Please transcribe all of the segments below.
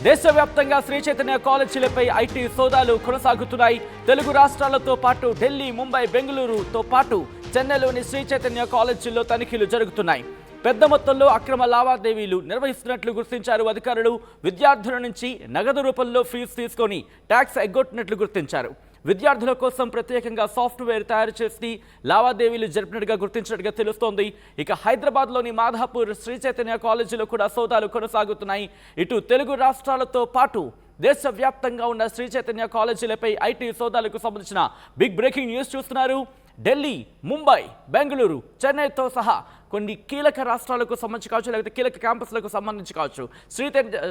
దేశవ్యాప్తంగా శ్రీ చైతన్య కాలేజీలపై ఐటీ సోదాలు కొనసాగుతున్నాయి. తెలుగు రాష్ట్రాలతో పాటు ఢిల్లీ, ముంబై, బెంగళూరుతో పాటు చెన్నైలోని శ్రీ చైతన్య కాలేజీల్లో తనిఖీలు జరుగుతున్నాయి. పెద్ద మొత్తంలో అక్రమ లావాదేవీలు నిర్వహిస్తున్నట్లు గుర్తించారు అధికారులు. విద్యార్థుల నుంచి నగదు రూపంలో ఫీజు తీసుకొని ట్యాక్స్ ఎగ్గొట్టినట్లు గుర్తించారు. విద్యార్థుల కోసం ప్రత్యేకంగా సాఫ్ట్వేర్ తయారు చేసి లావాదేవీలు జరిపినట్టుగా గుర్తించినట్టుగా తెలుస్తోంది. ఇక హైదరాబాద్లోని మాధాపూర్ శ్రీ చైతన్య కాలేజీలో కూడా సోదాలు కొనసాగుతున్నాయి. ఇటు తెలుగు రాష్ట్రాలతో పాటు దేశవ్యాప్తంగా ఉన్న శ్రీ చైతన్య కాలేజీలపై ఐటీ సోదాలకు సంబంధించిన బిగ్ బ్రేకింగ్ న్యూస్ చూస్తున్నారు. ఢిల్లీ, ముంబై, బెంగళూరు, చెన్నైతో సహా కొన్ని కీలక రాష్ట్రాలకు సంబంధించి కావచ్చు, లేకపోతే కీలక క్యాంపస్లకు సంబంధించి కావచ్చు,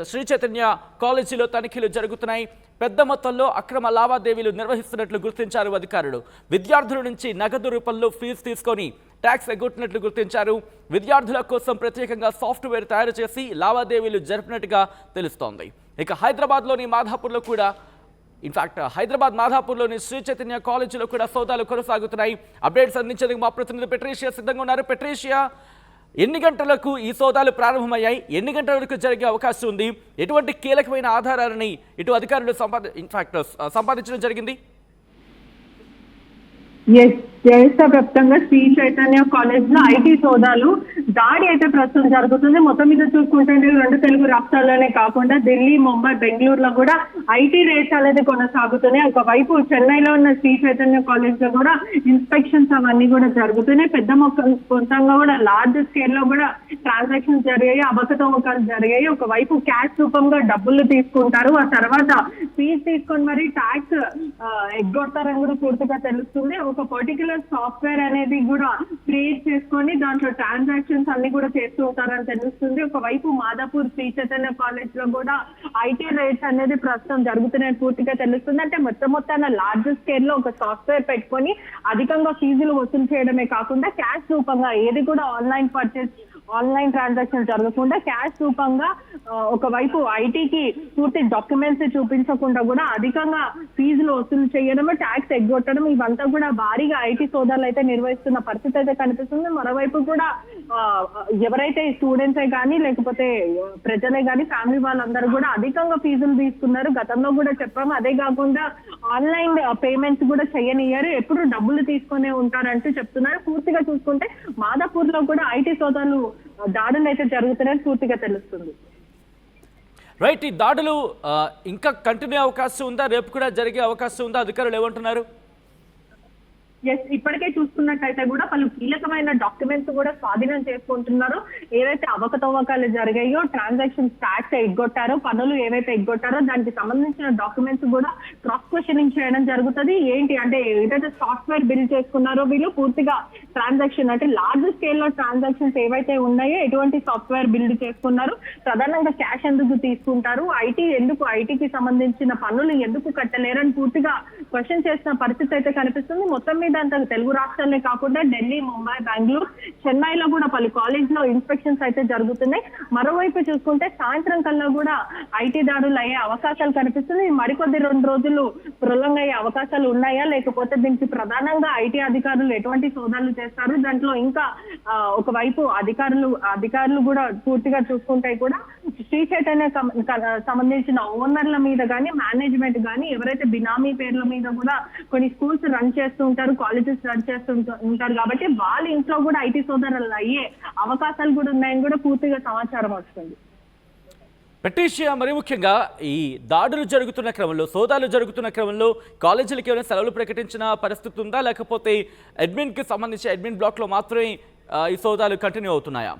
శ్రీ చైతన్య కాలేజీలో తనిఖీలు జరుగుతున్నాయి. పెద్ద మొత్తంలో అక్రమ లావాదేవీలు నిర్వహిస్తున్నట్లు గుర్తించారు అధికారులు. విద్యార్థుల నుంచి నగదు రూపంలో ఫీజు తీసుకొని ట్యాక్స్ ఎగ్గొట్టినట్లు గుర్తించారు. విద్యార్థుల కోసం ప్రత్యేకంగా సాఫ్ట్వేర్ తయారు చేసి లావాదేవీలు జరిపినట్టుగా తెలుస్తోంది. ఇక హైదరాబాద్లోని మాధాపూర్లో కూడా హైదరాబాద్ మాధాపూర్లోని శ్రీ చైతన్య కాలేజీలో కూడా సోదాలు కొనసాగుతున్నాయి. అప్డేట్స్ అందించేందుకు మా ప్రతినిధి పెట్రీషియా సిద్ధంగా ఉన్నారు. పెట్రీషియా, ఎన్ని గంటలకు ఈ సోదాలు ప్రారంభమయ్యాయి? ఎన్ని గంటల వరకు జరిగే అవకాశం ఉంది? ఎటువంటి కీలకమైన ఆధారాలని ఇటు అధికారులు సంపాదించడం జరిగింది? దేశవ్యాప్తంగా శ్రీ చైతన్య కాలేజ్ లో ఐటీ సోదాలు దాడి అయితే ప్రస్తుతం జరుగుతుంది. మొత్తం మీద చూసుకుంటే రెండు తెలుగు రాష్ట్రాల్లోనే కాకుండా ఢిల్లీ, ముంబై, బెంగళూరులో కూడా ఐటీ రేట్స్ అనేది కొనసాగుతున్నాయి. ఒకవైపు చెన్నైలో ఉన్న శ్రీ చైతన్య కాలేజ్ లో కూడా ఇన్స్పెక్షన్స్ అవన్నీ కూడా జరుగుతున్నాయి. పెద్ద మొత్తంగా కూడా లార్జ్ స్కేల్ లో కూడా ట్రాన్సాక్షన్స్ జరిగాయి, అవకతవకలు జరిగాయి. ఒకవైపు క్యాష్ రూపంగా డబ్బులు తీసుకుంటారు, ఆ తర్వాత ఫీజు తీసుకొని మరి ట్యాక్స్ ఎగ్గొడతారని కూడా పూర్తిగా తెలుస్తుంది. ఒక పర్టికులర్ సాఫ్ట్వేర్ అనేది కూడా క్రియేట్ చేసుకొని దాంట్లో ట్రాన్సాక్షన్స్ అన్ని కూడా చేస్తూ ఉంటారని తెలుస్తుంది. ఒకవైపు మాధాపూర్ శ్రీ చైతన్య కాలేజ్ లో కూడా ఐటీ రేట్స్ అనేది ప్రస్తుతం జరుగుతున్నాయని పూర్తిగా తెలుస్తుంది. అంటే మొత్తాన లార్జ్ స్కేల్ లో ఒక సాఫ్ట్వేర్ పెట్టుకొని అధికంగా ఫీజులు వసూలు చేయడమే కాకుండా క్యాష్ రూపంగా ఏది కూడా ఆన్లైన్ ట్రాన్సాక్షన్ జరగకుండా క్యాష్ రూపంగా ఒకవైపు ఐటీకి పూర్తి డాక్యుమెంట్స్ చూపించకుండా కూడా అధికంగా ఫీజులు వసూలు చేయడం, ట్యాక్స్ ఎగ్గొట్టడం, ఇవంతా కూడా భారీగా ఐటీ సోదాలు అయితే నిర్వహిస్తున్న పరిస్థితి అయితే కనిపిస్తుంది. మరోవైపు కూడా ఎవరైతే స్టూడెంట్సే కానీ లేకపోతే ప్రజలే కానీ ఫ్యామిలీ వాళ్ళందరూ కూడా అధికంగా ఫీజులు తీసుకున్నారు. గతంలో కూడా చెప్పాము. అదే కాకుండా ఆన్లైన్ పేమెంట్స్ కూడా చేయనియ్యారు, ఎప్పుడు డబ్బులు తీసుకునే ఉంటారంటూ చెప్తున్నారు. పూర్తిగా చూసుకుంటే మాధాపూర్ లో కూడా ఐటీ సోదాలు దాడులు అయితే జరుగుతున్నాయని పూర్తిగా తెలుస్తుంది. రైట్, ఈ దాడులు ఇంకా కంటిన్యూ అవకాశం ఉందా? రేపు కూడా జరిగే అవకాశం ఉందా? అధికారులు ఏమంటున్నారు? ఇప్పటికే చూసుకున్నట్టయితే కూడా పలు కీలకమైన డాక్యుమెంట్స్ కూడా స్వాధీనం చేసుకుంటున్నారు. ఏవైతే అవకతవకలు జరిగాయో, ట్రాన్సాక్షన్ ట్యాక్స్ ఎగ్గొట్టారో, పనులు ఏవైతే ఎగ్గొట్టారో దానికి సంబంధించిన డాక్యుమెంట్స్ కూడా క్రాస్ క్వశ్చనింగ్ చేయడం జరుగుతుంది. ఏంటి అంటే ఏదైతే సాఫ్ట్వేర్ బిల్డ్ చేసుకున్నారో వీళ్ళు పూర్తిగా ట్రాన్సాక్షన్ అంటే లార్జ్ స్కేల్ లో ట్రాన్సాక్షన్స్ ఏవైతే ఉన్నాయో ఎటువంటి సాఫ్ట్వేర్ బిల్డ్ చేసుకున్నారు, ప్రధానంగా క్యాష్ ఎందుకు తీసుకుంటారు, ఐటీకి సంబంధించిన పనులు ఎందుకు కట్టలేరని పూర్తిగా క్వశ్చన్ చేసిన పరిస్థితి అయితే కనిపిస్తుంది. మొత్తం మీద అంతా తెలుగు రాష్ట్రాలే కాకుండా ఢిల్లీ, ముంబై, బెంగళూరు, చెన్నైలో కూడా పలు కాలేజ్ లో ఇన్స్పెక్షన్స్ అయితే జరుగుతున్నాయి. మరోవైపు చూసుకుంటే సాయంత్రం కల్లా కూడా ఐటీ దాడులు అయ్యే అవకాశాలు కనిపిస్తుంది. మరికొద్ది 2 రోజులు ప్రొలాంగ్ అయ్యే అవకాశాలు ఉన్నాయా, లేకపోతే దీనికి ప్రధానంగా ఐటీ అధికారులు ఎటువంటి సోదాలు చేస్తారు? దాంట్లో ఇంకా ఒకవైపు అధికారులు కూడా పూర్తిగా చూసుకుంటే కూడా శ్రీ చైతన్య సంబంధించిన ఓనర్ల మీద కానీ, మేనేజ్మెంట్ కానీ, ఎవరైతే బినామీ పేర్ల మీద కూడా కొన్ని స్కూల్స్ రన్ చేస్తూ ఉంటారు, కాలేజెస్ రన్ చేస్తూ ఉంటారు కాబట్టి వాళ్ళ ఇంట్లో కూడా ఐటీ సోదాలు అయ్యే అవకాశాలు కూడా ఉన్నాయని కూడా పూర్తిగా సమాచారం వస్తుంది. పెట్రీషియా, మరి ముఖ్యంగా ఈ దాడులు జరుగుతున్న క్రమంలో, సోదాలు జరుగుతున్న క్రమంలో కాలేజీలకు ఏమైనా సెలవులు ప్రకటించిన పరిస్థితి ఉందా, లేకపోతే అడ్మిన్కి సంబంధించి అడ్మిన్ బ్లాక్లో మాత్రమే ఈ సోదాలు కంటిన్యూ అవుతున్నాయా?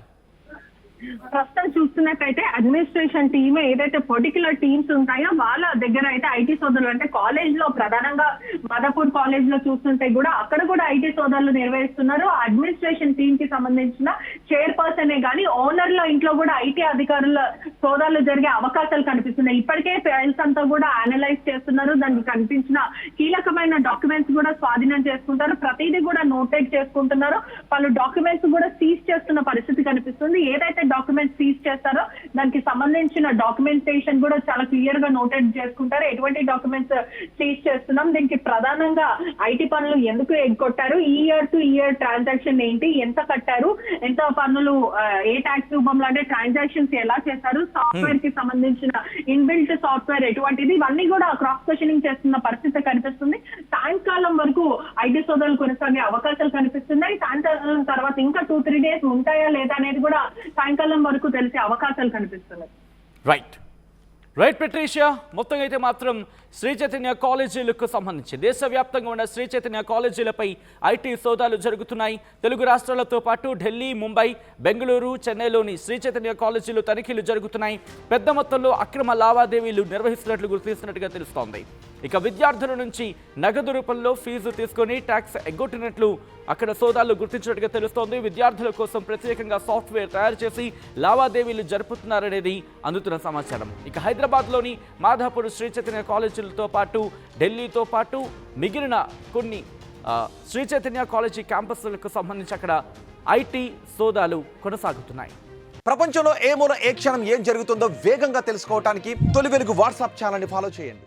ప్రస్తుతం చూస్తున్నట్టయితే అడ్మినిస్ట్రేషన్ టీమ్ ఏదైతే పర్టికులర్ టీమ్స్ ఉంటాయో వాళ్ళ దగ్గర అయితే ఐటీ సోదాలు అంటే కాలేజ్ లో ప్రధానంగా మాధాపూర్ కాలేజ్ లో చూస్తుంటే కూడా అక్కడ కూడా ఐటీ సోదాలు నిర్వహిస్తున్నారు. అడ్మినిస్ట్రేషన్ టీమ్ కి సంబంధించిన చైర్పర్సన్ కానీ ఓనర్ల ఇంట్లో కూడా ఐటీ అధికారుల సోదాలు జరిగే అవకాశాలు కనిపిస్తున్నాయి. ఇప్పటికే ఫైల్స్ అంతా కూడా అనలైజ్ చేస్తున్నారు. దానికి కనిపించిన కీలకమైన డాక్యుమెంట్స్ కూడా స్వాధీనం చేసుకుంటారు. ప్రతిదీ కూడా నోటేట్ చేసుకుంటున్నారు. పలు డాక్యుమెంట్స్ కూడా సీజ్ చేస్తున్న పరిస్థితి కనిపిస్తుంది. ఏదైతే డాక్యుమెంట్స్ సీజ్ చేస్తారో దానికి సంబంధించిన డాక్యుమెంటేషన్ కూడా చాలా క్లియర్ గా నోటెడ్ చేసుకుంటారు. ఎటువంటి డాక్యుమెంట్స్ సీజ్ చేస్తున్నాం, దీనికి ప్రధానంగా ఐటీ పనులు ఎందుకు ఎగ్గొట్టారు, ఈ ఇయర్ టు ఇయర్ ట్రాన్సాక్షన్ ఏంటి, ఎంత కట్టారు, ఎంత పన్నులు ఏ ట్యాక్స్ రూపంలో అంటే ట్రాన్సాక్షన్స్ ఎలా చేశారు, సాఫ్ట్వేర్ కి సంబంధించిన ఇన్బిల్ట్ సాఫ్ట్వేర్ ఎటువంటిది, ఇవన్నీ కూడా క్రాస్ క్వశ్చనింగ్ చేస్తున్న పరిస్థితి కనిపిస్తుంది. సాయంకాలం వరకు ఐటీ సోదాలు కొనసాగే అవకాశాలు కనిపిస్తున్నాయి. సాయంకాలం తర్వాత ఇంకా 2-3 డేస్ ఉంటాయా లేదా అనేది కూడా సాయంకాలం వరకు తెలిసే అవకాశాలు కనిపిస్తున్నాయి. రైట్ పెట్రీషియా, మొత్తం అయితే మాత్రం శ్రీ చైతన్య కాలేజీలకు సంబంధించి దేశవ్యాప్తంగా ఉన్న శ్రీ చైతన్య కాలేజీలపై ఐటీ సోదాలు జరుగుతున్నాయి. తెలుగు రాష్ట్రాలతో పాటు ఢిల్లీ, ముంబై, బెంగళూరు, చెన్నైలోని శ్రీ చైతన్య కాలేజీలు తనిఖీలు జరుగుతున్నాయి. పెద్ద మొత్తంలో అక్రమ లావాదేవీలు నిర్వహిస్తున్నట్లు గుర్తిస్తున్నట్టుగా తెలుస్తోంది. ఇక విద్యార్థుల నుంచి నగదు రూపంలో ఫీజు తీసుకొని ట్యాక్స్ ఎగ్గొట్టినట్లు అక్కడ సోదాలు గుర్తించినట్టుగా తెలుస్తోంది. విద్యార్థుల కోసం ప్రత్యేకంగా సాఫ్ట్వేర్ తయారు చేసి లావాదేవీలు జరుపుతున్నారనేది అందుతున్న సమాచారం. ఇక హైదరాబాద్లోని మాధాపూర్ శ్రీ చైతన్య కాలేజీలతో పాటు ఢిల్లీతో పాటు మిగిలిన కొన్ని శ్రీ చైతన్య కాలేజీ క్యాంపస్లకు సంబంధించి అక్కడ ఐటీ సోదాలు కొనసాగుతున్నాయి. ప్రపంచంలో ఏ మూల ఏ క్షణం ఏం జరుగుతుందో వేగంగా తెలుసుకోవడానికి తొలి వెలుగు వాట్సాప్ ఛానల్ని ఫాలో చేయండి.